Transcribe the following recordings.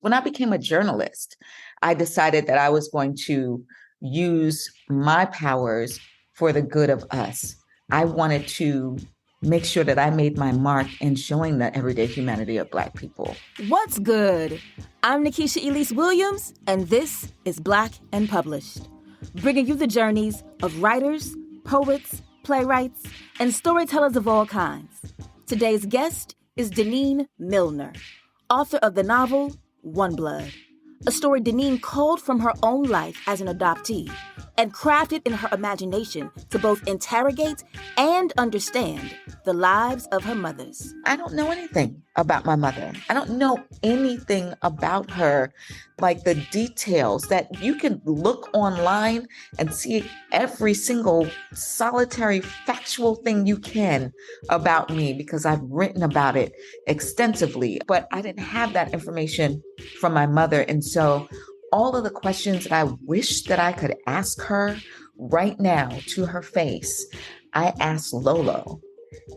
When I became a journalist, I decided that I was going to use my powers for the good of us. I wanted to make sure that I made my mark in showing the everyday humanity of Black people. What's good? I'm Nikisha Elise Williams, and this is Black and Published, bringing you the journeys of writers, poets, playwrights, and storytellers of all kinds. Today's guest is Denene Millner, author of the novel One Blood, a story Denene culled from her own life as an adoptee and crafted in her imagination to both interrogate and understand the lives of her mothers. I don't know anything about my mother. I don't know anything about her, like the details that you can look online and see every single solitary factual thing you can about me because I've written about it extensively. But I didn't have that information from my mother. And so all of the questions that I wish that I could ask her right now to her face, I asked Lolo.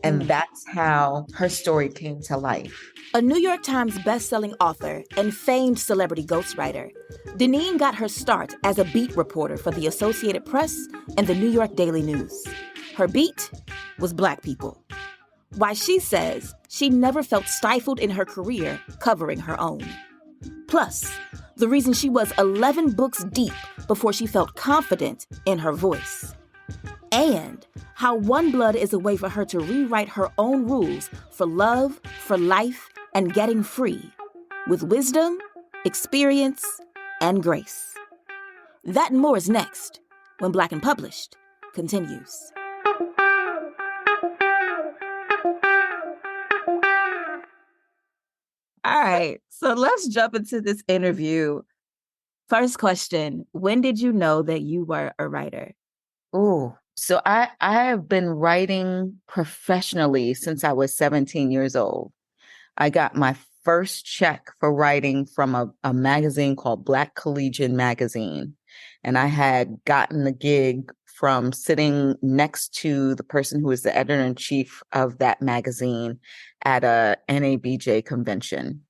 And that's how her story came to life. A New York Times bestselling author and famed celebrity ghostwriter, Denene got her start as a beat reporter for the Associated Press and the New York Daily News. Her beat was Black people. Why she says she never felt stifled in her career covering her own. Plus, the reason she was 11 books deep before she felt confident in her voice. And how One Blood is a way for her to rewrite her own rules for love, for life, and getting free with wisdom, experience, and grace. That and more is next when Black and Published continues. All right, so let's jump into this interview. First question, when did you know that you were a writer? Oh, so I have been writing professionally since I was 17 years old. I got my first check for writing from a magazine called Black Collegian Magazine. And I had gotten the gig from sitting next to the person who was the editor-in-chief of that magazine at a NABJ convention.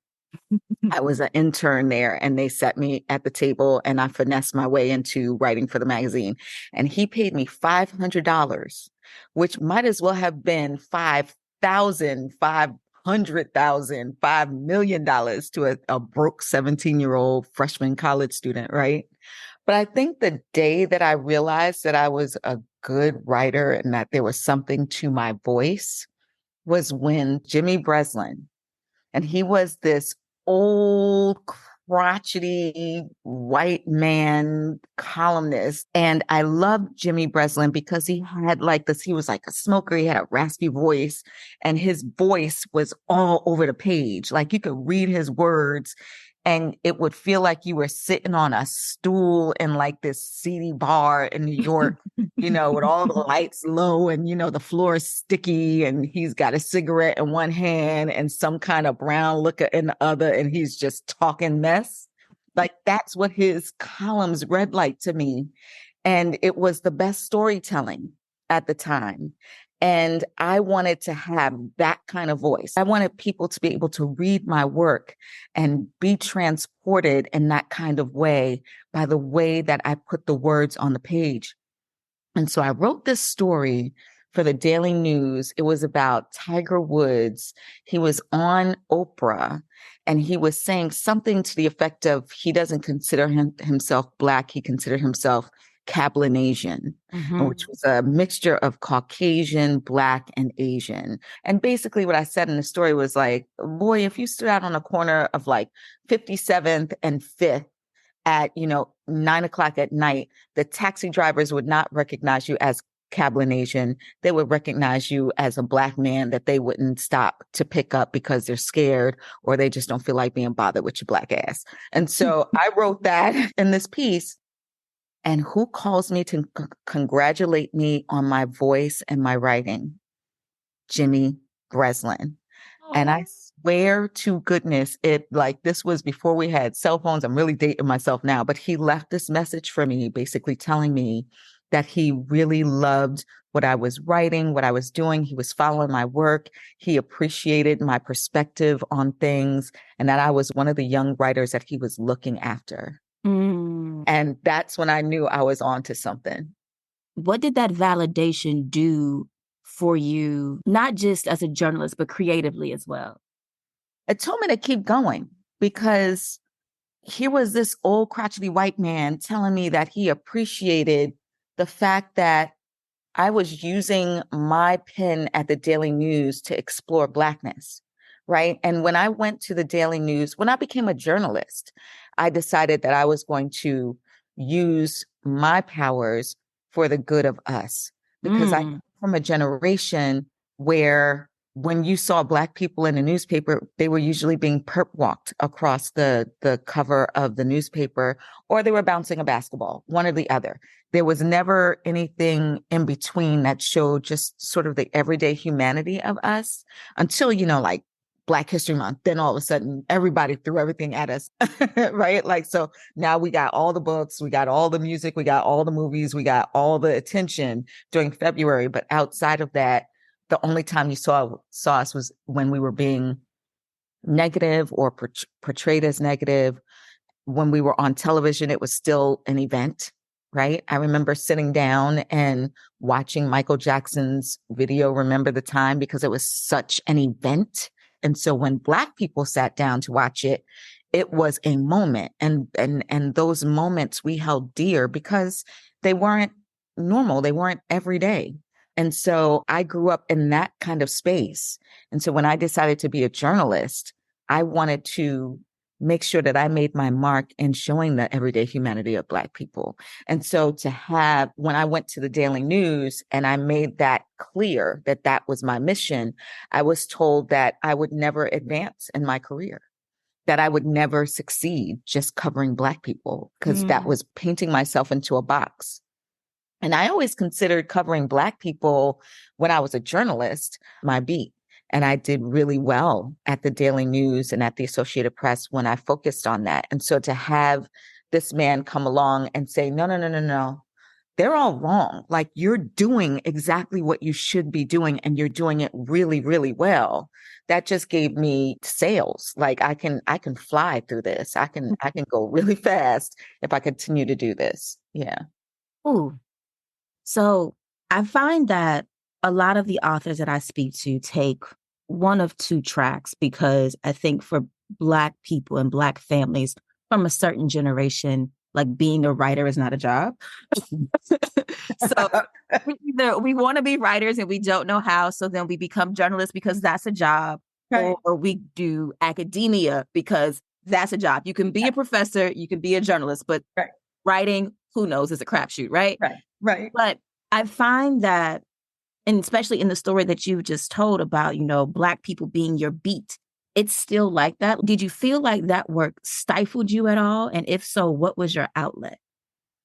I was an intern there and they set me at the table and I finessed my way into writing for the magazine. And he paid me $500, which might as well have been $5,000, $500,000, $5 million to a broke 17-year-old freshman college student, right? But I think the day that I realized that I was a good writer and that there was something to my voice was when Jimmy Breslin, and he was this old, crotchety white man columnist. And I loved Jimmy Breslin because he had like this, he was like a smoker. He had a raspy voice and his voice was all over the page. Like you could read his words and it would feel like you were sitting on a stool in like this seedy bar in New York, with all the lights low and, the floor is sticky and he's got a cigarette in one hand and some kind of brown liquor in the other. And he's just talking mess. Like that's what his columns read like to me. And it was the best storytelling at the time. And I wanted to have that kind of voice. I wanted people to be able to read my work and be transported in that kind of way by the way that I put the words on the page. And so I wrote this story for the Daily News. It was about Tiger Woods. He was on Oprah and he was saying something to the effect of he doesn't consider himself Black. He considered himself Cablinasian, which was a mixture of Caucasian, Black, and Asian. And basically what I said in the story was like, boy, if you stood out on a corner of like 57th and 5th at, 9:00 at night, the taxi drivers would not recognize you as Cablinasian. They would recognize you as a Black man that they wouldn't stop to pick up because they're scared or they just don't feel like being bothered with your Black ass. And so I wrote that in this piece. And who calls me to congratulate me on my voice and my writing? Jimmy Breslin. And I swear to goodness, this was before we had cell phones. I'm really dating myself now, but he left this message for me, basically telling me that he really loved what I was writing, what I was doing. He was following my work. He appreciated my perspective on things, and that I was one of the young writers that he was looking after. Mm. And that's when I knew I was on to something. What did that validation do for you, not just as a journalist, but creatively as well? It told me to keep going because here was this old crotchety white man telling me that he appreciated the fact that I was using my pen at the Daily News to explore Blackness, right? And when I went to the Daily News, when I became a journalist, I decided that I was going to use my powers for the good of us because I come Mm. from a generation where when you saw Black people in the newspaper, they were usually being perp walked across the cover of the newspaper, or they were bouncing a basketball, one or the other. There was never anything in between that showed just sort of the everyday humanity of us until, like Black History Month. Then all of a sudden, everybody threw everything at us, right? Like, so now we got all the books, we got all the music, we got all the movies, we got all the attention during February. But outside of that, the only time you saw us was when we were being negative or portrayed as negative. When we were on television, it was still an event, right? I remember sitting down and watching Michael Jackson's video, Remember the Time, because it was such an event. And so when Black people sat down to watch it, it was a moment. And those moments we held dear because they weren't normal. They weren't every day. And so I grew up in that kind of space. And so when I decided to be a journalist, I wanted to make sure that I made my mark in showing the everyday humanity of Black people. And so to have, when I went to the Daily News and I made that clear that that was my mission, I was told that I would never advance in my career, that I would never succeed just covering Black people, because that was painting myself into a box. And I always considered covering Black people when I was a journalist, my beat. And I did really well at the Daily News and at the Associated Press when I focused on that. And so to have this man come along and say, no, no, no, no, no, they're all wrong. Like, you're doing exactly what you should be doing, and you're doing it really, really well. That just gave me sales. Like, I can fly through this. I can go really fast if I continue to do this. Yeah. Ooh. So I find that a lot of the authors that I speak to take one of two tracks because I think for Black people and Black families from a certain generation, like being a writer is not a job. So either we want to be writers and we don't know how, so then we become journalists because that's a job, Right. or we do academia because that's a job. You can be a professor, you can be a journalist, but Right. writing, who knows, is a crapshoot, right? Right. Right. But I find that, and especially in the story that you just told about, Black people being your beat, it's still like that. Did you feel like that work stifled you at all? And if so, what was your outlet?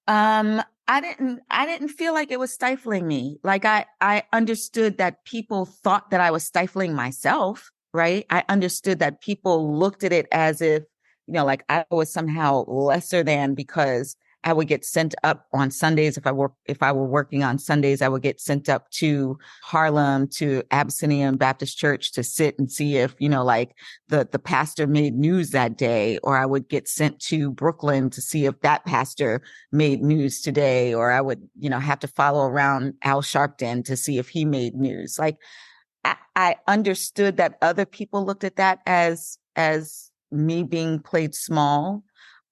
I didn't feel like it was stifling me. Like, I understood that people thought that I was stifling myself, right? I understood that people looked at it as if, like I was somehow lesser than because I would get sent up on Sundays. If I were working on Sundays, I would get sent up to Harlem to Abyssinian Baptist Church to sit and see if, like the pastor made news that day, or I would get sent to Brooklyn to see if that pastor made news today, or I would, have to follow around Al Sharpton to see if he made news. Like, I understood that other people looked at that as me being played small,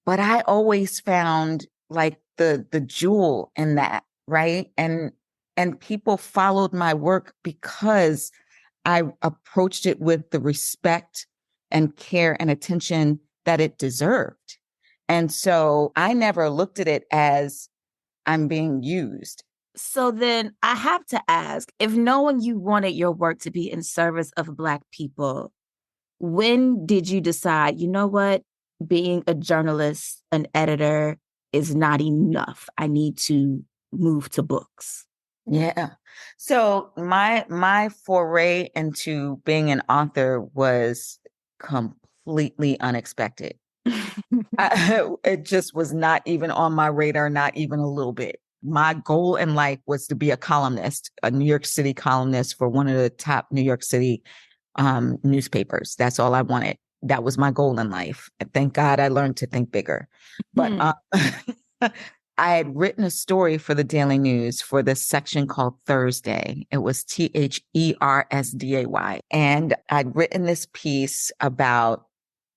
but I always found like the jewel in that, right? And people followed my work because I approached it with the respect and care and attention that it deserved. And so I never looked at it as I'm being used. So then I have to ask, if knowing you wanted your work to be in service of Black people, when did you decide, you know what, being a journalist, an editor is not enough? I need to move to books. Yeah. So my foray into being an author was completely unexpected. It just was not even on my radar, not even a little bit. my goal in life was to be a columnist, a New York City columnist for one of the top New York City newspapers. That's all I wanted. That was my goal in life. And thank God I learned to think bigger. But I had written a story for the Daily News for this section called Thursday. It was Thersday. And I'd written this piece about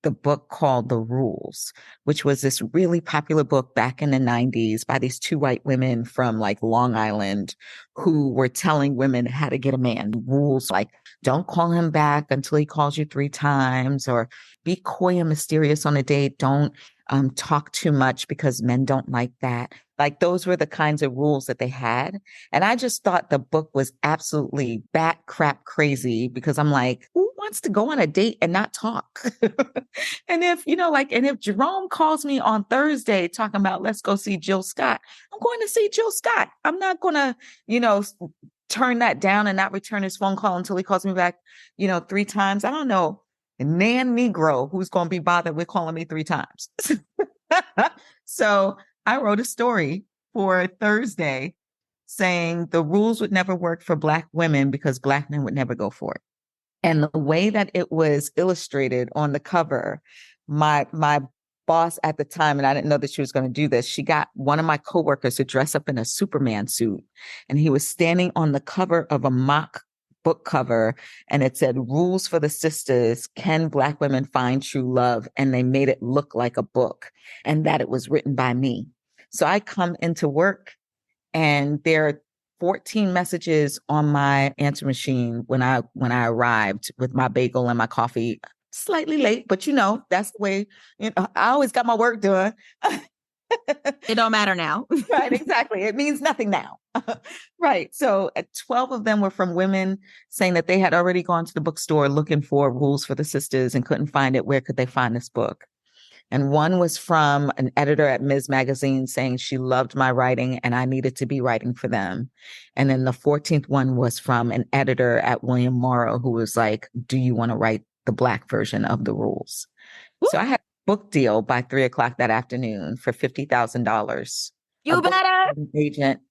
the book called The Rules, which was this really popular book back in the 90s by these two white women from like Long Island who were telling women how to get a man. Rules like don't call him back until he calls you 3 times, or be coy and mysterious on a date. Don't talk too much because men don't like that. Like those were the kinds of rules that they had. And I just thought the book was absolutely bat crap crazy because I'm like, who wants to go on a date and not talk? And if, and if Jerome calls me on Thursday talking about, let's go see Jill Scott, I'm going to see Jill Scott. I'm not going to, turn that down and not return his phone call until he calls me back, 3 times. I don't know. A Nan Negro who's going to be bothered with calling me 3 times. So I wrote a story for Thursday saying the rules would never work for Black women because Black men would never go for it. And the way that it was illustrated on the cover, my boss at the time, and I didn't know that she was going to do this, she got one of my coworkers to dress up in a Superman suit. And he was standing on the cover of a mock book cover, and it said, "Rules for the Sisters, Can Black Women Find True Love?" And they made it look like a book, and that it was written by me. So I come into work and there are 14 messages on my answer machine when I arrived with my bagel and my coffee, slightly late, but that's the way, I always got my work done. It don't matter now. Right, exactly. It means nothing now. Right. So 12 of them were from women saying that they had already gone to the bookstore looking for Rules for the Sisters and couldn't find it. Where could they find this book? And one was from an editor at Ms. Magazine saying she loved my writing and I needed to be writing for them. And then the 14th one was from an editor at William Morrow who was like, do you want to write the Black version of the Rules? Ooh. So I had a book deal by 3:00 that afternoon for $50,000. You better. Agent.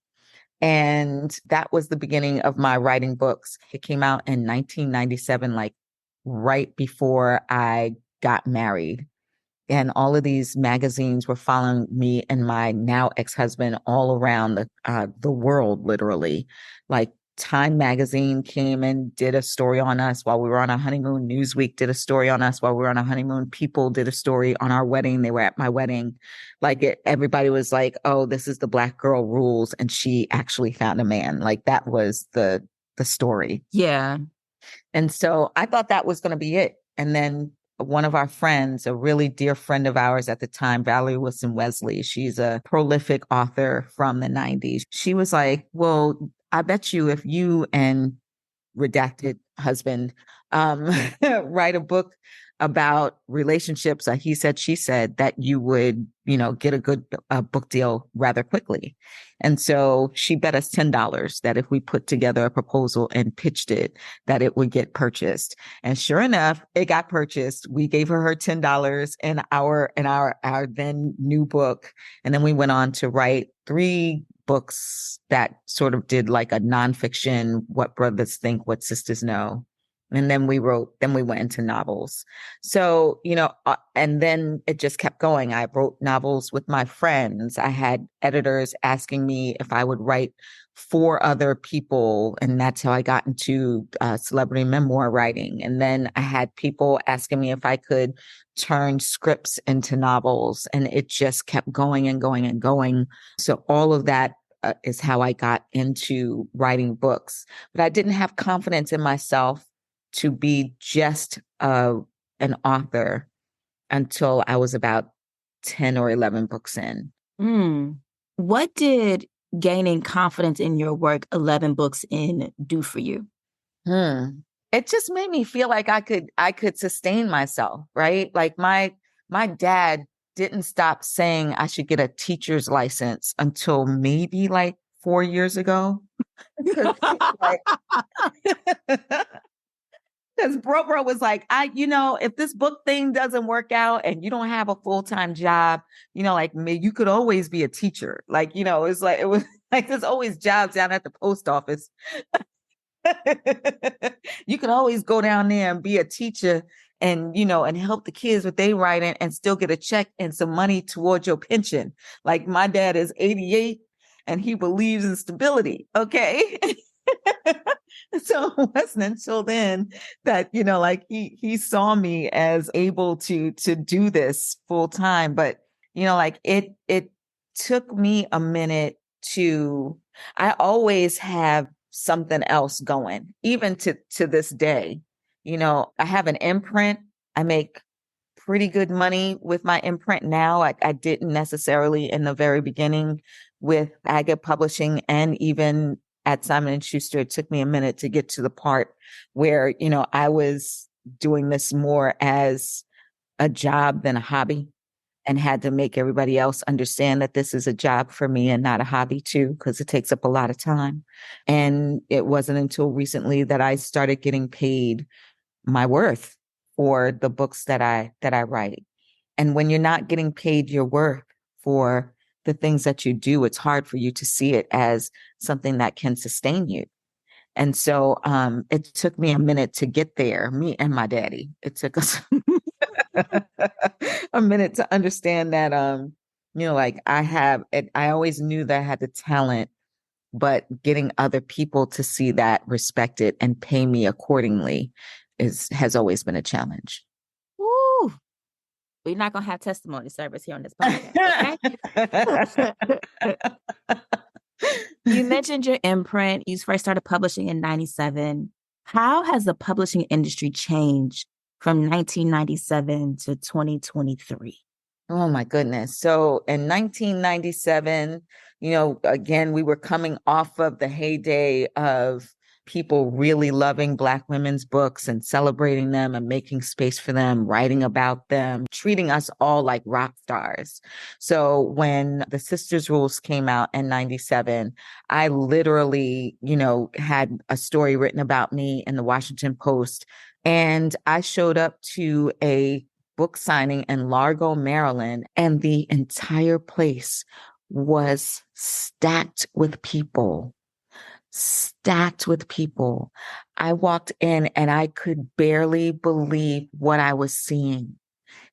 And that was the beginning of my writing books. It came out in 1997, like right before I got married. And all of these magazines were following me and my now ex-husband all around the world, literally. Like Time magazine came and did a story on us while we were on our honeymoon. Newsweek did a story on us while we were on our honeymoon. People did a story on our wedding. They were at my wedding. Everybody was like, oh, this is the Black girl Rules. And she actually found a man. Like that was the story. Yeah. And so I thought that was going to be it. And then one of our friends, a really dear friend of ours at the time, Valerie Wilson Wesley, she's a prolific author from the 90s. She was like, well, I bet you if you and redacted husband write a book about relationships, he said, she said, that you would, get a good book deal rather quickly. And so she bet us $10 that if we put together a proposal and pitched it, that it would get purchased. And sure enough, it got purchased. We gave her $10 in our then new book. And then we went on to write 3 books that sort of did like a nonfiction, What Brothers Think, What Sisters Know. And then we went into novels. So, and then it just kept going. I wrote novels with my friends. I had editors asking me if I would write for other people. And that's how I got into celebrity memoir writing. And then I had people asking me if I could turn scripts into novels. And it just kept going and going and going. So all of that is how I got into writing books. But I didn't have confidence in myself to be just an author until I was about 10 or 11 books in. What did gaining confidence in your work 11 books in do for you? It just made me feel like I could sustain myself, right? Like my dad didn't stop saying I should get a teacher's license until maybe like 4 years ago. Because bro was like, if this book thing doesn't work out and you don't have a full-time job, like me, you could always be a teacher. Like, it's like, it was, Like there's always jobs down at the post office. You can always go down there and be a teacher and and help the kids with their writing and still get a check and some money towards your pension. Like my dad is 88 and he believes in stability. Okay. So it wasn't until then that like he saw me as able to do this full time. But like it took me a minute to. I always have something else going, even to this day. I have an imprint. I make pretty good money with my imprint now. I didn't necessarily in the very beginning with Agate Publishing, and even at Simon and Schuster. It took me a minute to get to the part where I was doing this more as a job than a hobby, and had to make everybody else understand that this is a job for me and not a hobby too, because it takes up a lot of time. And it wasn't until recently that I started getting paid my worth for the books that I write. And when you're not getting paid your worth for the things that you do, it's hard for you to see it as something that can sustain you. And so it took me a minute to get there, me and my daddy. It took us a minute to understand that like I always knew that I had the talent, but getting other people to see that, respect it, and pay me accordingly has always been a challenge. Woo! We're not gonna have testimony service here on this podcast, okay? You mentioned your imprint. You first started publishing in 97. How has the publishing industry changed from 1997 to 2023? Oh my goodness. So in 1997, again, we were coming off of the heyday of people really loving Black women's books and celebrating them and making space for them, writing about them, treating us all like rock stars. So when the Sisters Rules came out in 97, I literally, had a story written about me in the Washington Post. And I showed up to a book signing in Largo, Maryland, and the entire place was stacked with people. Stacked with people. I walked in and I could barely believe what I was seeing.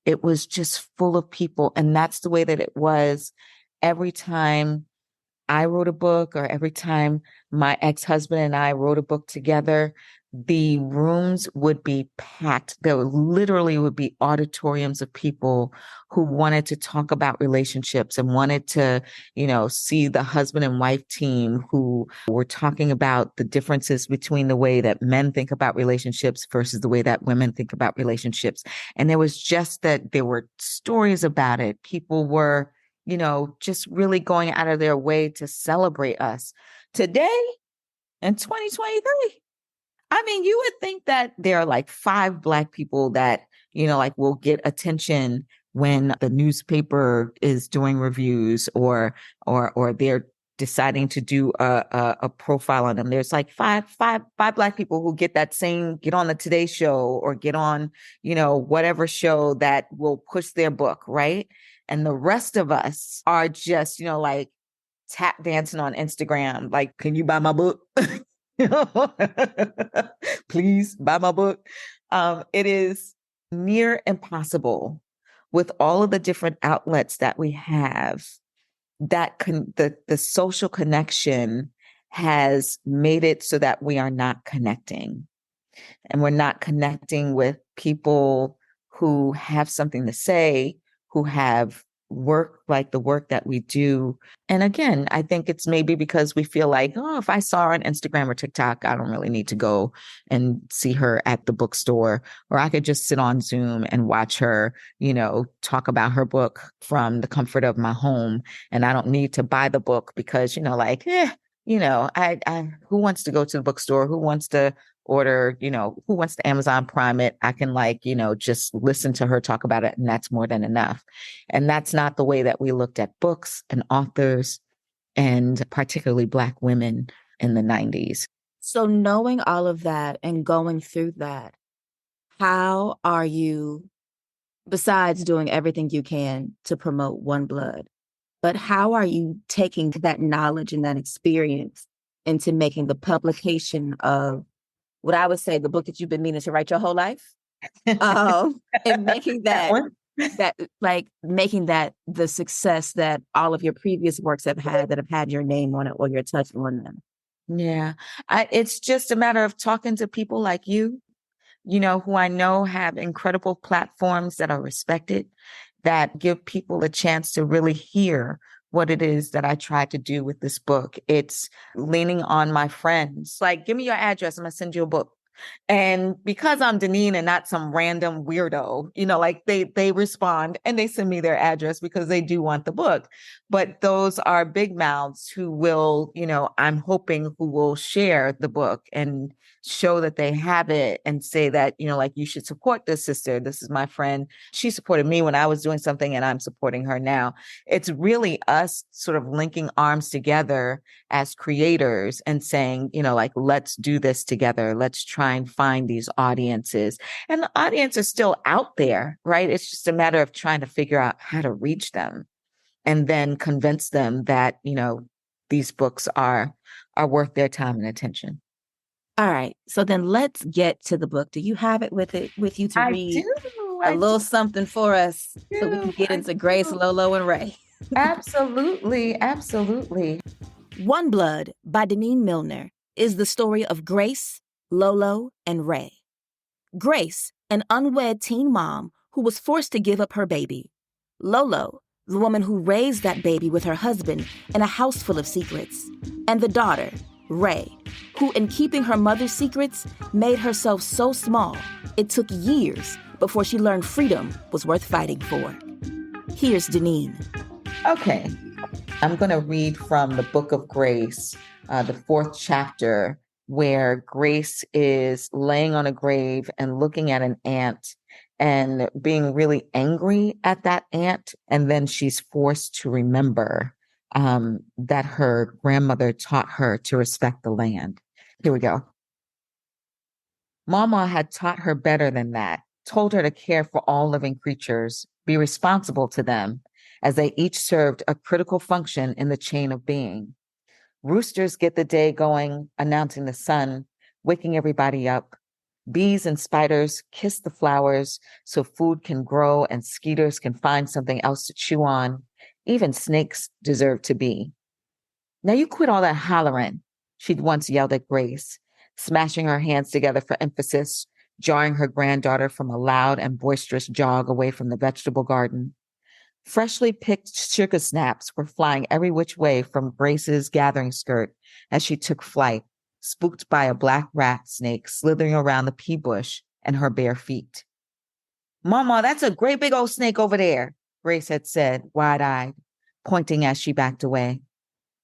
It was just full of people. And that's the way that it was every time I wrote a book, or every time my ex-husband and I wrote a book together. The rooms would be packed. There literally would be auditoriums of people who wanted to talk about relationships and wanted to, see the husband and wife team who were talking about the differences between the way that men think about relationships versus the way that women think about relationships. And there was just that there were stories about it. People were just really going out of their way to celebrate us. Today, in 2023, I mean, you would think that there are like 5 Black people that, like will get attention when the newspaper is doing reviews, or they're deciding to do a profile on them. There's like five Black people who get on the Today Show, or get on, whatever show that will push their book, right? And the rest of us are just, like tap dancing on Instagram. Like, can you buy my book? Please buy my book. It is near impossible with all of the different outlets that we have, that the social connection has made it so that we are not connecting, and we're not connecting with people who have something to say, who have work like the work that we do. And again, I think it's maybe because we feel like, oh, if I saw her on Instagram or TikTok, I don't really need to go and see her at the bookstore, or I could just sit on Zoom and watch her, talk about her book from the comfort of my home. And I don't need to buy the book because, I who wants to go to the bookstore? Who wants to order, who wants to Amazon Prime it? I can just listen to her talk about it, and that's more than enough. And that's not the way that we looked at books and authors, and particularly Black women in the 90s. So knowing all of that and going through that, how are you, besides doing everything you can to promote One Blood, But how are you taking that knowledge and that experience into making the publication of what I would say the book that you've been meaning to write your whole life? And making That one. making that the success that all of your previous works have had that have had your name on it or your touch on them. Yeah. It's just a matter of talking to people like you know, who I know have incredible platforms that are respected, that give people a chance to really hear what it is that I tried to do with this book. It's leaning on my friends. Like, give me your address. I'm going to send you a book. And because I'm Denene and not some random weirdo, you know, like they respond and they send me their address because they do want the book. But those are big mouths who will, you know, I'm hoping who will share the book and show that they have it and say that, you know, like you should support this sister. This is my friend. She supported me when I was doing something and I'm supporting her now. It's really us sort of linking arms together as creators and saying, you know, like, let's do this together. Let's try and find these audiences. And the audience is still out there, right? It's just a matter of trying to figure out how to reach them and then convince them that, you know, these books are worth their time and attention. All right. So then let's get to the book. Do you have it with you to I read do. a I little something for us so we can do. get I into Grace, do. Lolo, and Ray? Absolutely. Absolutely. One Blood by Denene Millner is the story of Grace, Lolo, and Ray. Grace, an unwed teen mom who was forced to give up her baby. Lolo, the woman who raised that baby with her husband in a house full of secrets. And the daughter, Ray, who in keeping her mother's secrets made herself so small it took years before she learned freedom was worth fighting for. Here's Denene. Okay. I'm going to read from the Book of Grace, the fourth chapter, where Grace is laying on a grave and looking at an ant and being really angry at that ant. And then she's forced to remember that her grandmother taught her to respect the land. Here we go. Mama had taught her better than that, told her to care for all living creatures, be responsible to them, as they each served a critical function in the chain of being. Roosters get the day going, announcing the sun, waking everybody up. Bees and spiders kiss the flowers so food can grow and skeeters can find something else to chew on. Even snakes deserve to be. Now you quit all that hollering, she'd once yelled at Grace, smashing her hands together for emphasis, jarring her granddaughter from a loud and boisterous jog away from the vegetable garden. Freshly picked sugar snaps were flying every which way from Grace's gathering skirt as she took flight, spooked by a black rat snake slithering around the pea bush and her bare feet. Mama, that's a great big old snake over there, Grace had said, wide-eyed, pointing as she backed away.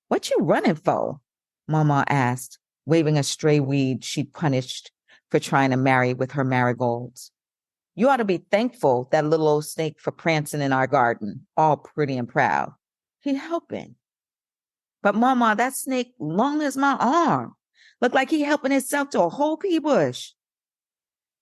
What you running for? Mama asked, waving a stray weed she'd punished for trying to marry with her marigolds. You ought to be thankful that little old snake for prancing in our garden, all pretty and proud. He helping. But Mama, that snake long as my arm. Look like he helping himself to a whole pea bush.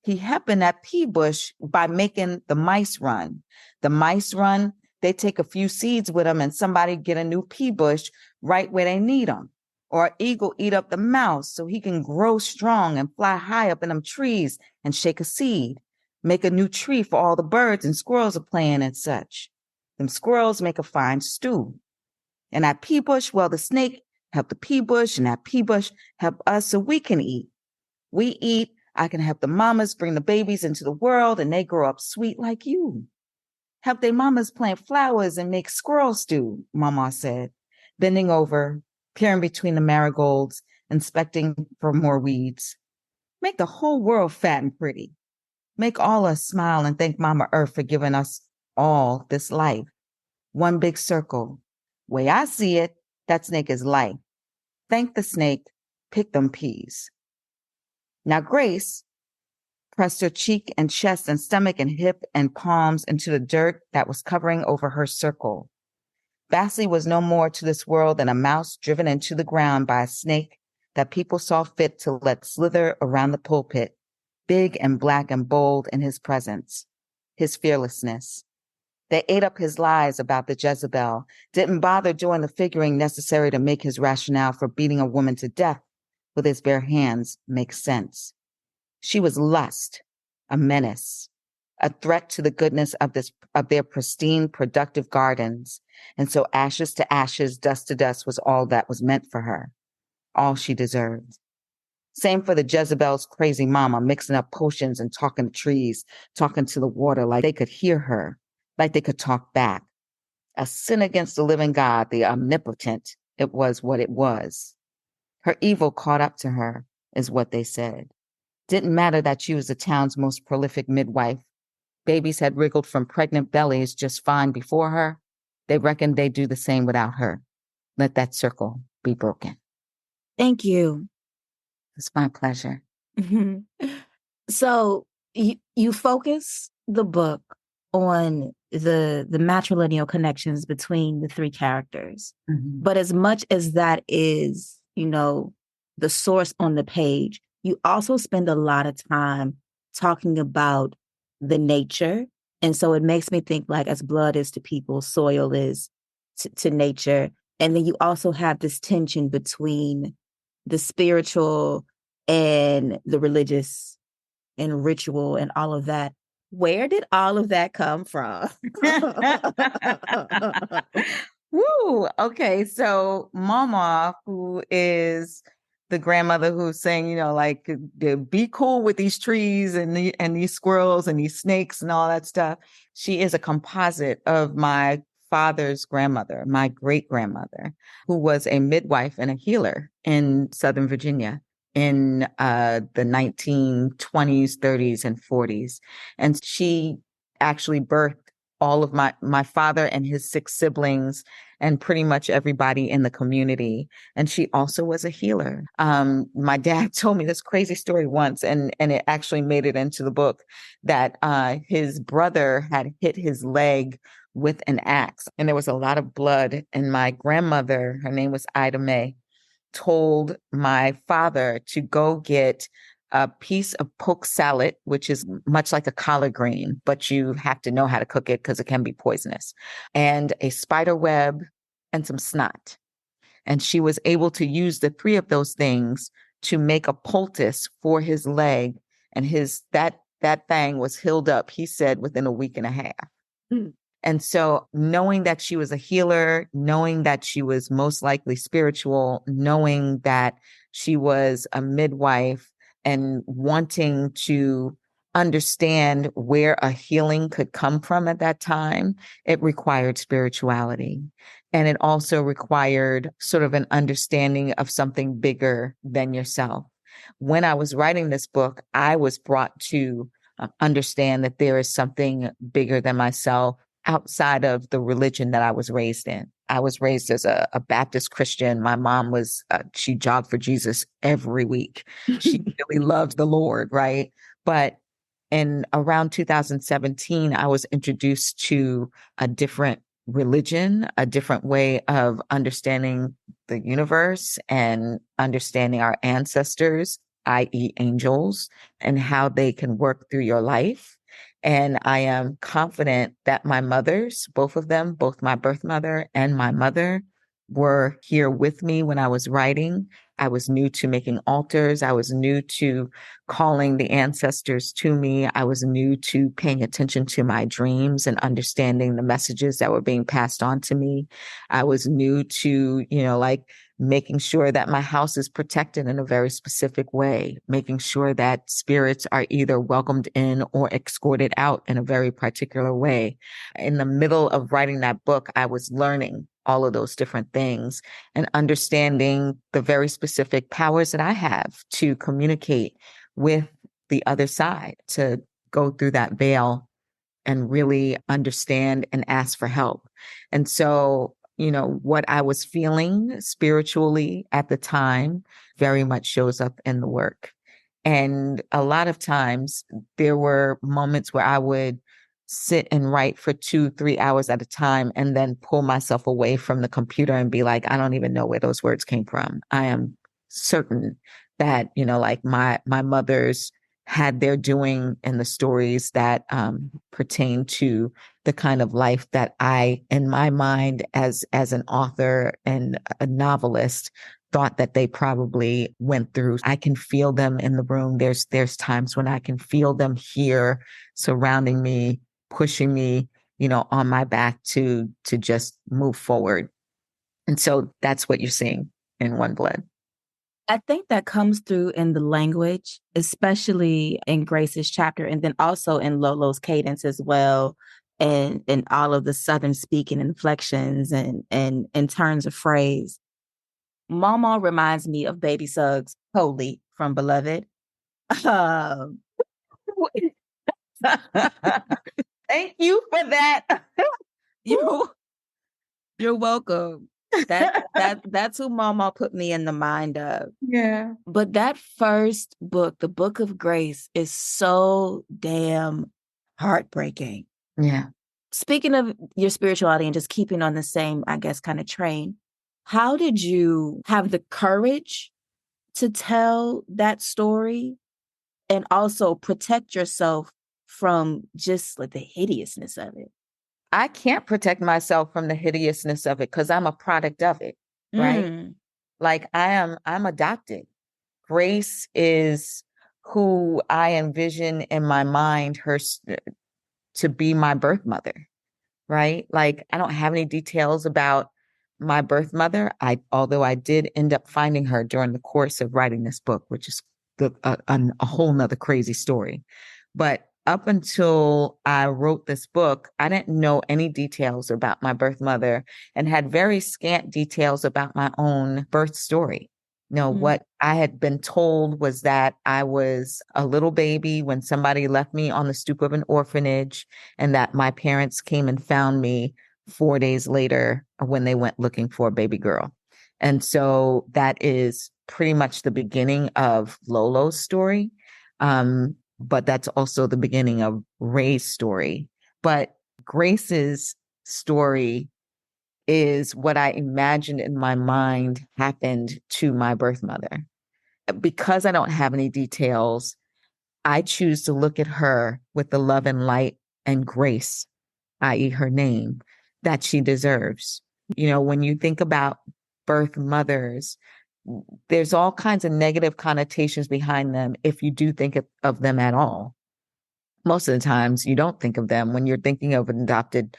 He helping that pea bush by making the mice run. The mice run, they take a few seeds with them and somebody get a new pea bush right where they need them. Or an eagle eat up the mouse so he can grow strong and fly high up in them trees and shake a seed. Make a new tree for all the birds and squirrels are playing and such. Them squirrels make a fine stew. And that pea bush, well, the snake help the pea bush and that pea bush help us so we can eat. We eat, I can help the mamas bring the babies into the world and they grow up sweet like you. Help their mamas plant flowers and make squirrel stew, Mama said, bending over, peering between the marigolds, inspecting for more weeds. Make the whole world fat and pretty. Make all us smile and thank Mama Earth for giving us all this life. One big circle. Way I see it, that snake is life. Thank the snake, pick them peas. Now Grace pressed her cheek and chest and stomach and hip and palms into the dirt that was covering over her circle. Basley was no more to this world than a mouse driven into the ground by a snake that people saw fit to let slither around the pulpit, big and black and bold in his presence, his fearlessness. They ate up his lies about the Jezebel, didn't bother doing the figuring necessary to make his rationale for beating a woman to death with his bare hands make sense. She was lust, a menace, a threat to the goodness of their pristine, productive gardens. And so ashes to ashes, dust to dust was all that was meant for her, all she deserved. Same for the Jezebel's crazy mama, mixing up potions and talking to trees, talking to the water like they could hear her, like they could talk back. A sin against the living God, the omnipotent. It was what it was. Her evil caught up to her, is what they said. Didn't matter that she was the town's most prolific midwife. Babies had wriggled from pregnant bellies just fine before her. They reckoned they'd do the same without her. Let that circle be broken. Thank you. It's my pleasure. So you focus the book on the matrilineal connections between the three characters. But as much as that is, the source on the page, you also spend a lot of time talking about the nature. And so it makes me think, like, as blood is to people, soil is to nature. And then you also have this tension between the spiritual and the religious and ritual and all of that. Where did all of that come from? Woo! Okay, so Mama, who is the grandmother who's saying, like, be cool with these trees and these squirrels and these snakes and all that stuff. She is a composite of my father's grandmother, my great grandmother, who was a midwife and a healer in Southern Virginia in the 1920s, 30s, and 40s. And she actually birthed all of my father and his 6 siblings and pretty much everybody in the community. And she also was a healer. My dad told me this crazy story once, and it actually made it into the book, that his brother had hit his leg with an axe, and there was a lot of blood. And my grandmother, her name was Ida Mae, told my father to go get a piece of poke salad, which is much like a collard green, but you have to know how to cook it because it can be poisonous, and a spider web and some snot. And she was able to use the 3 of those things to make a poultice for his leg. And that thing was healed up, he said, within a week and a half. Mm. And so knowing that she was a healer, knowing that she was most likely spiritual, knowing that she was a midwife, and wanting to understand where a healing could come from at that time, it required spirituality. And it also required sort of an understanding of something bigger than yourself. When I was writing this book, I was brought to understand that there is something bigger than myself outside of the religion that I was raised in. I was raised as a Baptist Christian. My mom she jogged for Jesus every week. She really loved the Lord, right? But in around 2017, I was introduced to a different religion, a different way of understanding the universe and understanding our ancestors, i.e. angels, and how they can work through your life. And I am confident that my mothers, both of them, both my birth mother and my mother, were here with me when I was writing. I was new to making altars. I was new to calling the ancestors to me. I was new to paying attention to my dreams and understanding the messages that were being passed on to me. I was new to, like, making sure that my house is protected in a very specific way, making sure that spirits are either welcomed in or escorted out in a very particular way. In the middle of writing that book, I was learning all of those different things and understanding the very specific powers that I have to communicate with the other side, to go through that veil and really understand and ask for help. And so, what I was feeling spiritually at the time very much shows up in the work. And a lot of times there were moments where I would sit and write for 2-3 hours at a time and then pull myself away from the computer and be like, I don't even know where those words came from. I am certain that, like my mother's had their doing in the stories that pertain to the kind of life that I, in my mind, as an author and a novelist, thought that they probably went through. I can feel them in the room. There's times when I can feel them here, surrounding me, pushing me, on my back to just move forward. And so that's what you're seeing in One Blood. I think that comes through in the language, especially in Grace's chapter, and then also in Lolo's cadence as well, and in all of the Southern speaking inflections and in turns of phrase. Mama reminds me of Baby Suggs Holy from Beloved. Um, Thank you for that. you, you're welcome. That's who Mama put me in the mind of. Yeah. But that first book, the Book of Grace, is so damn heartbreaking. Yeah. Speaking of your spirituality and just keeping on the same, I guess, kind of train, how did you have the courage to tell that story and also protect yourself from just like the hideousness of it? I can't protect myself from the hideousness of it because I'm a product of it, right? Like I'm adopted. Grace is who I envision in my mind to be my birth mother, right? Like I don't have any details about my birth mother. Although I did end up finding her during the course of writing this book, which is a whole nother crazy story. But up until I wrote this book, I didn't know any details about my birth mother and had very scant details about my own birth story. What I had been told was that I was a little baby when somebody left me on the stoop of an orphanage, and that my parents came and found me 4 days later when they went looking for a baby girl. And so that is pretty much the beginning of Lolo's story. But that's also the beginning of Ray's story. But Grace's story is what I imagined in my mind happened to my birth mother. Because I don't have any details, I choose to look at her with the love and light and grace, i.e., her name, that she deserves. When you think about birth mothers, there's all kinds of negative connotations behind them if you do think of them at all. Most of the times you don't think of them. When you're thinking of an adopted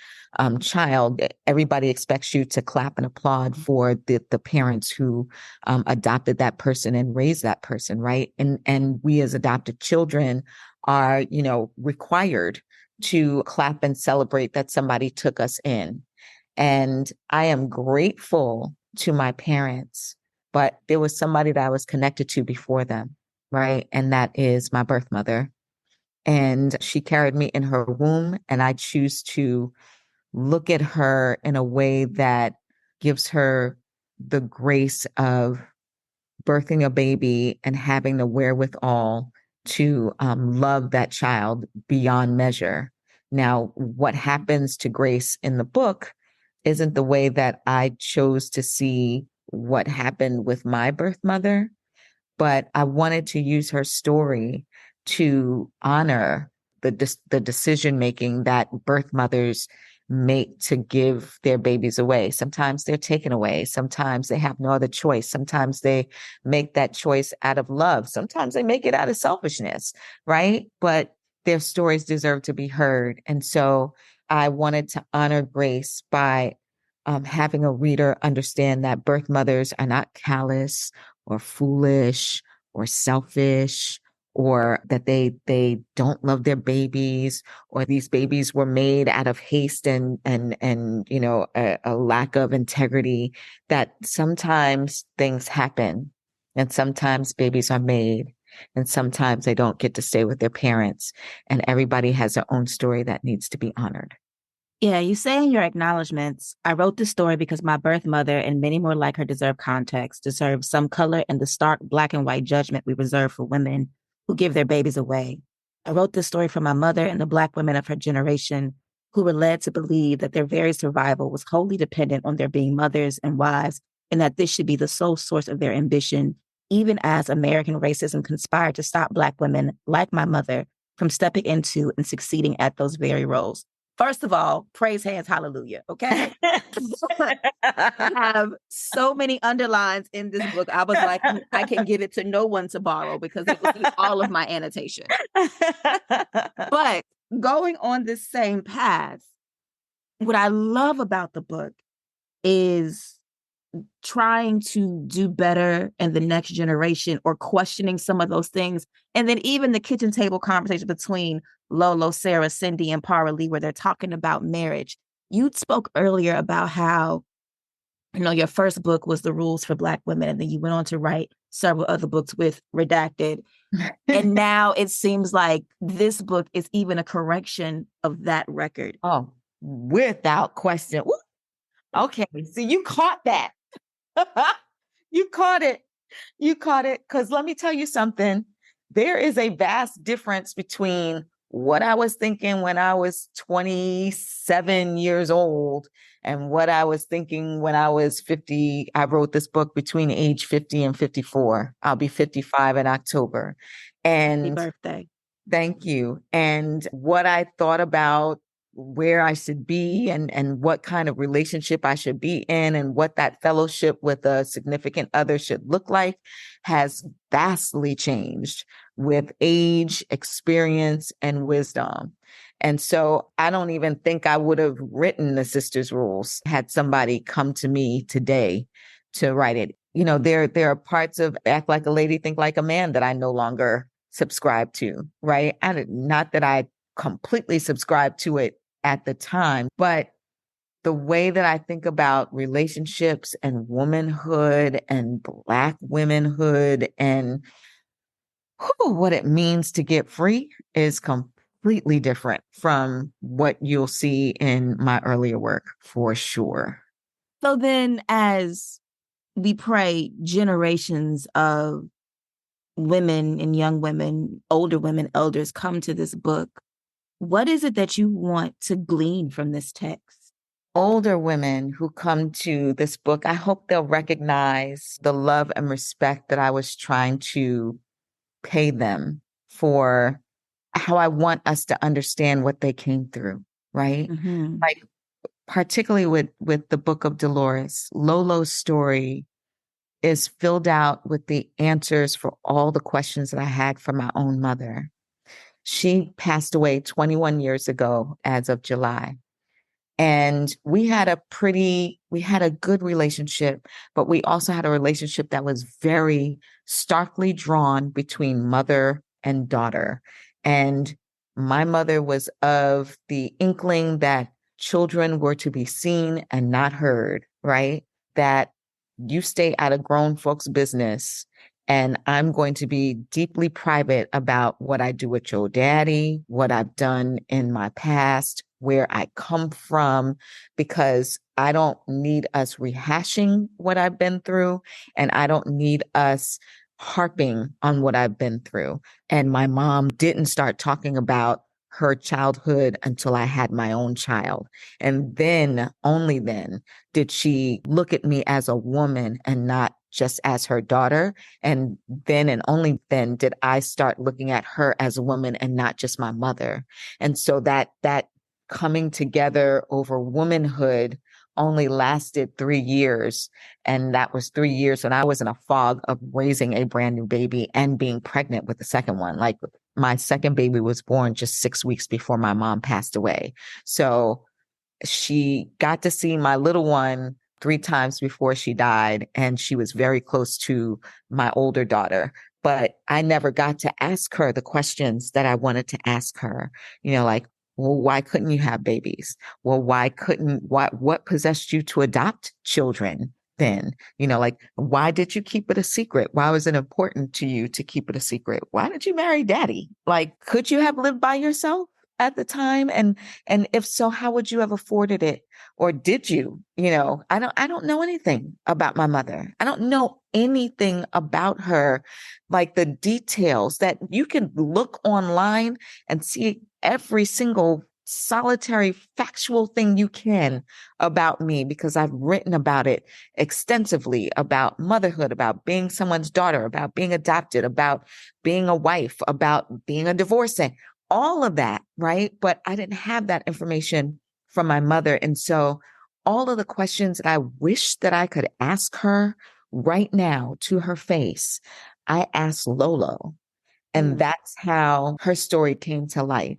child, everybody expects you to clap and applaud for the parents who adopted that person and raised that person, right? And we as adopted children are, required to clap and celebrate that somebody took us in. And I am grateful to my parents, but there was somebody that I was connected to before them, right? And that is my birth mother. And she carried me in her womb, and I choose to look at her in a way that gives her the grace of birthing a baby and having the wherewithal to love that child beyond measure. Now, what happens to Grace in the book isn't the way that I chose to see what happened with my birth mother, but I wanted to use her story to honor the decision making that birth mothers make to give their babies away. Sometimes they're taken away. Sometimes they have no other choice. Sometimes they make that choice out of love. Sometimes they make it out of selfishness, right? But their stories deserve to be heard. And so I wanted to honor Grace by having a reader understand that birth mothers are not callous or foolish or selfish, or that they don't love their babies, or these babies were made out of haste and a lack of integrity. That sometimes things happen, and sometimes babies are made, and sometimes they don't get to stay with their parents, and everybody has their own story that needs to be honored. Yeah, you say in your acknowledgments, I wrote this story because my birth mother and many more like her deserve context, deserve some color in the stark black and white judgment we reserve for women who give their babies away. I wrote this story for my mother and the Black women of her generation who were led to believe that their very survival was wholly dependent on their being mothers and wives, and that this should be the sole source of their ambition, even as American racism conspired to stop Black women like my mother from stepping into and succeeding at those very roles. First of all, praise hands, hallelujah. Okay. I have so many underlines in this book. I was like, I can give it to no one to borrow because it was in all of my annotation. But going on this same path, what I love about the book is trying to do better in the next generation or questioning some of those things. And then even the kitchen table conversation between Lolo, Sarah, Cindy, and Para Lee, where they're talking about marriage. You spoke earlier about how, your first book was The Rules for Black Women, and then you went on to write several other books with Redacted. And now it seems like this book is even a correction of that record. Oh, without question. Ooh. Okay, so you caught that. You caught it. You caught it. Because let me tell you something. There is a vast difference between what I was thinking when I was 27 years old and what I was thinking when I was 50. I wrote this book between age 50 and 54. I'll be 55 in October. And Happy birthday. Thank you. And what I thought about where I should be and what kind of relationship I should be in and what that fellowship with a significant other should look like has vastly changed with age, experience, and wisdom. And so I don't even think I would have written the Sisters Rules had somebody come to me today to write it. There are parts of Act Like a Lady, Think Like a Man that I no longer subscribe to, right? Not that I completely subscribed to it at the time, but the way that I think about relationships and womanhood and Black womanhood and what it means to get free is completely different from what you'll see in my earlier work, for sure. So then, as we pray generations of women and young women, older women, elders come to this book, what is it that you want to glean from this text? Older women who come to this book, I hope they'll recognize the love and respect that I was trying to pay them for how I want us to understand what they came through, right? Mm-hmm. Like particularly with the Book of Dolores, Lolo's story is filled out with the answers for all the questions that I had for my own mother. She passed away 21 years ago as of July. And we had a good relationship, but we also had a relationship that was very starkly drawn between mother and daughter. And my mother was of the inkling that children were to be seen and not heard, right? That you stay out of grown folks' business. And I'm going to be deeply private about what I do with your daddy, what I've done in my past, where I come from, because I don't need us rehashing what I've been through, and I don't need us harping on what I've been through. And my mom didn't start talking about her childhood until I had my own child. And then, only then, did she look at me as a woman and not just as her daughter. And then and only then did I start looking at her as a woman and not just my mother. And so that coming together over womanhood only lasted 3 years. And that was 3 years when I was in a fog of raising a brand new baby and being pregnant with the second one. Like my second baby was born just 6 weeks before my mom passed away. So she got to see my little one 3 times before she died. And she was very close to my older daughter. But I never got to ask her the questions that I wanted to ask her, like, well, why couldn't you have babies? Well, what possessed you to adopt children then? Like, why did you keep it a secret? Why was it important to you to keep it a secret? Why did you marry daddy? Like, could you have lived by yourself at the time? And if so, how would you have afforded it? Or did you? I don't know anything about my mother. I don't know anything about her, like the details that you can look online and see every single solitary factual thing you can about me, because I've written about it extensively, about motherhood, about being someone's daughter, about being adopted, about being a wife, about being a divorcee, all of that, right? But I didn't have that information from my mother. And so all of the questions that I wish that I could ask her right now to her face, I asked Lolo. And Mm. that's how her story came to life.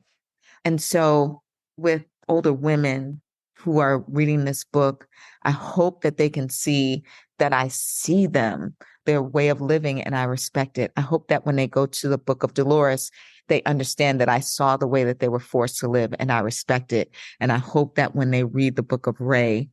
And so, with older women who are reading this book, I hope that they can see that I see them, their way of living, and I respect it. I hope that when they go to the book of Dolores, they understand that I saw the way that they were forced to live and I respect it. And I hope that when they read the book of Ray,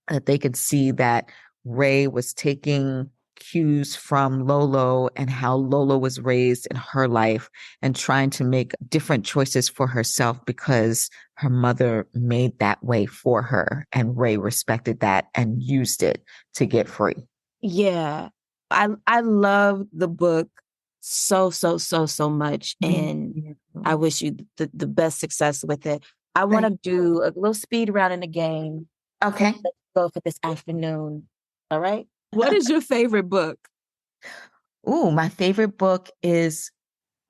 that they could see that Ray was taking cues from Lolo and how Lolo was raised in her life and trying to make different choices for herself because her mother made that way for her. And Ray respected that and used it to get free. Yeah. I love the book so much. And I wish you the best success with it. I want to do a little speed round in the game. Okay. Let's go for this afternoon. All right. What is your favorite book? Ooh, my favorite book is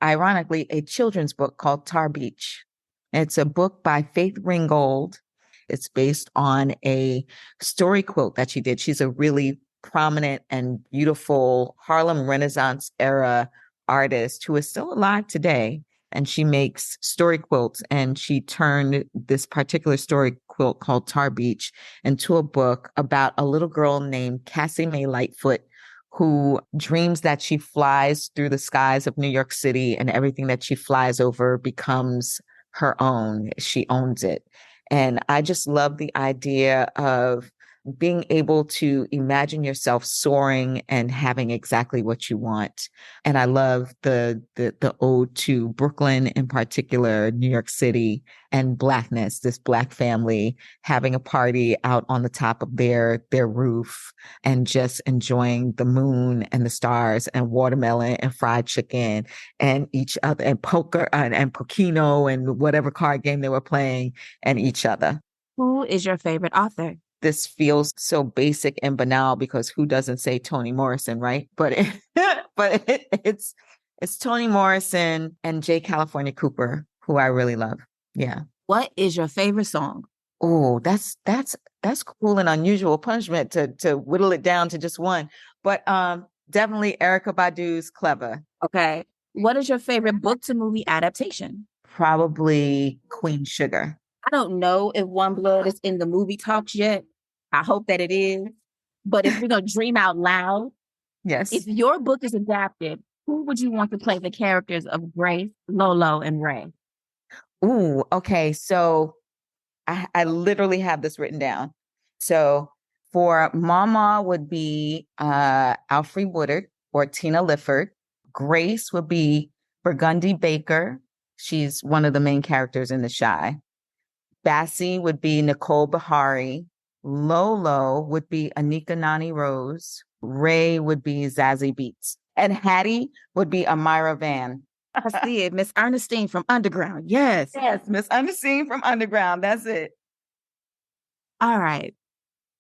ironically a children's book called Tar Beach. It's a book by Faith Ringgold. It's based on a story quilt that she did. She's a really prominent and beautiful Harlem Renaissance era artist who is still alive today. And she makes story quilts. And she turned this particular story quilt called Tar Beach into a book about a little girl named Cassie Mae Lightfoot, who dreams that she flies through the skies of New York City and everything that she flies over becomes her own. She owns it. And I just love the idea of being able to imagine yourself soaring and having exactly what you want. And I love the ode to Brooklyn in particular, New York City, and Blackness, this Black family having a party out on the top of their roof and just enjoying the moon and the stars and watermelon and fried chicken and each other and poker and Pokino and whatever card game they were playing and each other. Who is your favorite author? This feels so basic and banal because who doesn't say Toni Morrison, right? It's Toni Morrison and J. California Cooper, who I really love. Yeah. What is your favorite song? Oh, that's cruel and unusual punishment to whittle it down to just one. But definitely Erica Badu's Clever. Okay. What is your favorite book to movie adaptation? Probably Queen Sugar. I don't know if One Blood is in the movie talks yet. I hope that it is. But if we're going to dream out loud, Yes. if your book is adapted, who would you want to play the characters of Grace, Lolo, and Ray? Ooh, okay. So I literally have this written down. So for Mama would be Alfre Woodard or Tina Lifford. Grace would be Burgundy Baker. She's one of the main characters in The Shy. Bassie would be Nicole Bahari. Lolo would be Anika Nani Rose. Ray would be Zazie Beetz. And Hattie would be Amira Van. I see it. Miss Ernestine from Underground. Yes. Yes, Miss Ernestine from Underground. That's it. All right.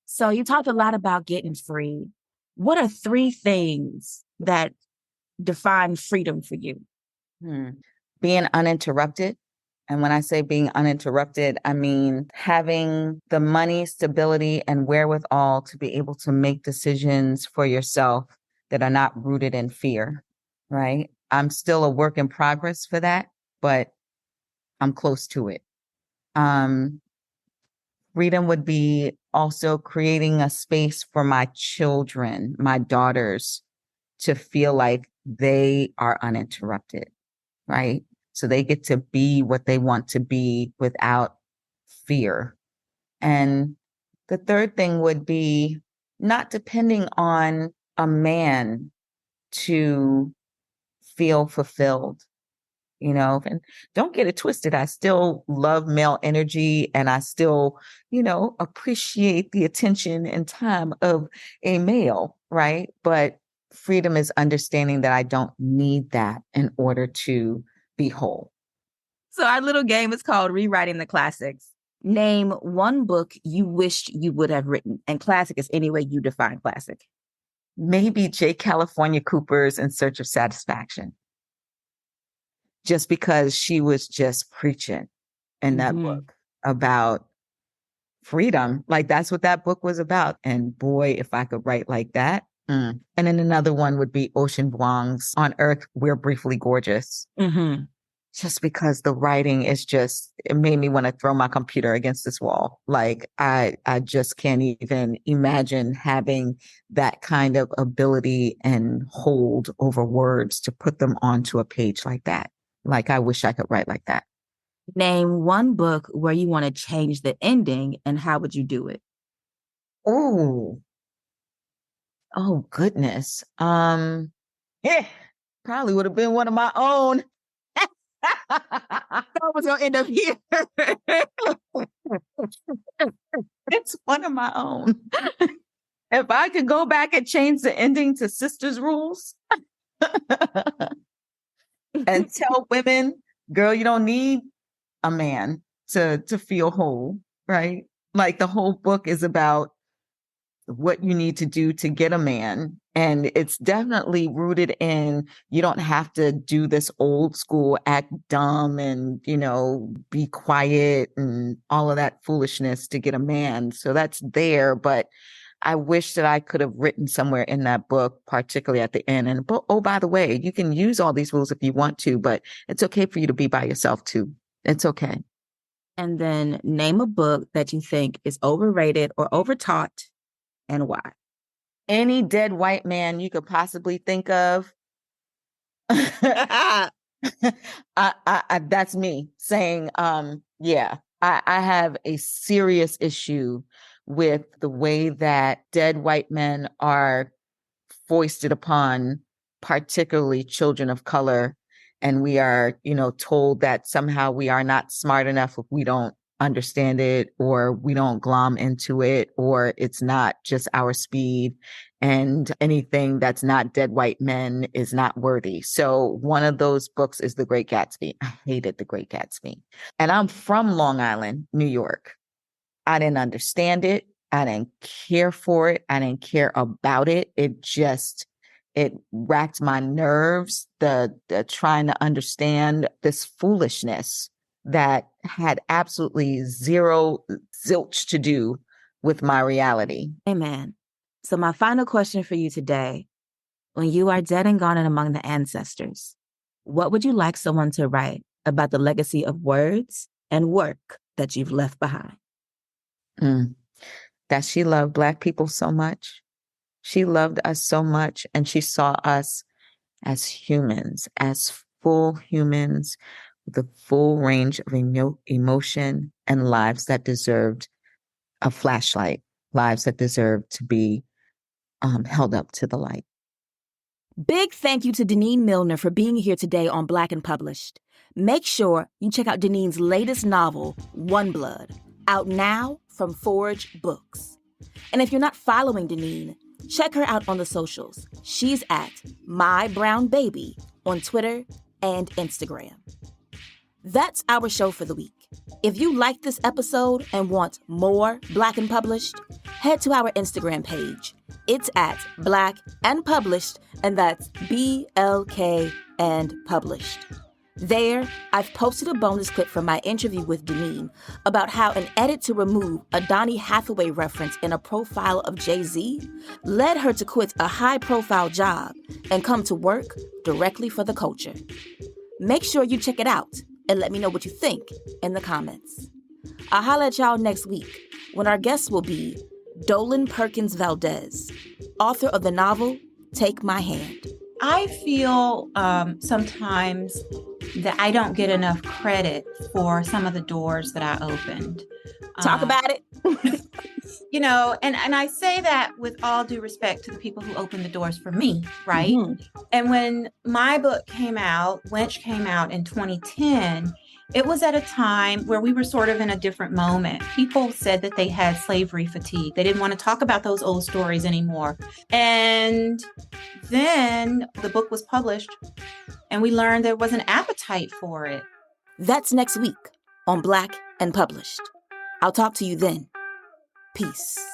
So you talked a lot about getting free. What are 3 things that define freedom for you? Being uninterrupted. And when I say being uninterrupted, I mean having the money, stability, and wherewithal to be able to make decisions for yourself that are not rooted in fear, right? I'm still a work in progress for that, but I'm close to it. Freedom would be also creating a space for my children, my daughters, to feel like they are uninterrupted, right? So they get to be what they want to be without fear. And the third thing would be not depending on a man to feel fulfilled, and don't get it twisted. I still love male energy and I still, appreciate the attention and time of a male, right? But freedom is understanding that I don't need that in order to be whole. So our little game is called Rewriting the Classics. Name one book you wished you would have written. And classic is any way you define classic. Maybe J. California Cooper's In Search of Satisfaction. Just because she was just preaching in that book about freedom. Like that's what that book was about. And boy, if I could write like that. And then another one would be Ocean Vuong's On Earth, We're Briefly Gorgeous. Just because the writing is just, it made me want to throw my computer against this wall. Like I just can't even imagine having that kind of ability and hold over words to put them onto a page like that. Like I wish I could write like that. Name one book where you want to change the ending and how would you do it? Oh goodness. Yeah, probably would have been one of my own. I was gonna end up here. It's one of my own. If I could go back and change the ending to Sisters Rules and tell women, girl, you don't need a man to feel whole, right? Like the whole book is about what you need to do to get a man. And it's definitely rooted in, you don't have to do this old school, act dumb and, be quiet and all of that foolishness to get a man. So that's there. But I wish that I could have written somewhere in that book, particularly at the end. And, oh, by the way, you can use all these rules if you want to, but it's okay for you to be by yourself too. It's okay. And then name a book that you think is overrated or overtaught and why. Any dead white man you could possibly think of. That's me saying, yeah, I have a serious issue with the way that dead white men are foisted upon, particularly children of color. And we are, told that somehow we are not smart enough if we don't understand it, or we don't glom into it, or it's not just our speed, and anything that's not dead white men is not worthy. So one of those books is The Great Gatsby. I hated The Great Gatsby. And I'm from Long Island, New York. I didn't understand it. I didn't care for it. I didn't care about it. It racked my nerves, the trying to understand this foolishness that had absolutely zero zilch to do with my reality. Amen. So my final question for you today, when you are dead and gone and among the ancestors, what would you like someone to write about the legacy of words and work that you've left behind? That she loved Black people so much. She loved us so much, and she saw us as humans, as full humans, with a full range of emotion and lives that deserved a flashlight, lives that deserved to be held up to the light. Big thank you to Denene Millner for being here today on Black and Published. Make sure you check out Denene's latest novel, One Blood, out now from Forge Books. And if you're not following Denene, check her out on the socials. She's at My Brown Baby on Twitter and Instagram. That's our show for the week. If you liked this episode and want more Black and Published, head to our Instagram page. It's at Black and Published, and that's BLK and Published. There, I've posted a bonus clip from my interview with Denene about how an edit to remove a Donny Hathaway reference in a profile of Jay-Z led her to quit a high-profile job and come to work directly for the culture. Make sure you check it out and let me know what you think in the comments. I'll holla at y'all next week when our guest will be Dolan Perkins Valdez, author of the novel Take My Hand. I feel sometimes that I don't get enough credit for some of the doors that I opened. Talk about it. And I say that with all due respect to the people who opened the doors for me, right? Mm-hmm. And when my book came out, Wench came out in 2010, it was at a time where we were sort of in a different moment. People said that they had slavery fatigue. They didn't want to talk about those old stories anymore. And then the book was published and we learned there was an appetite for it. That's next week on Black and Published. I'll talk to you then. Peace.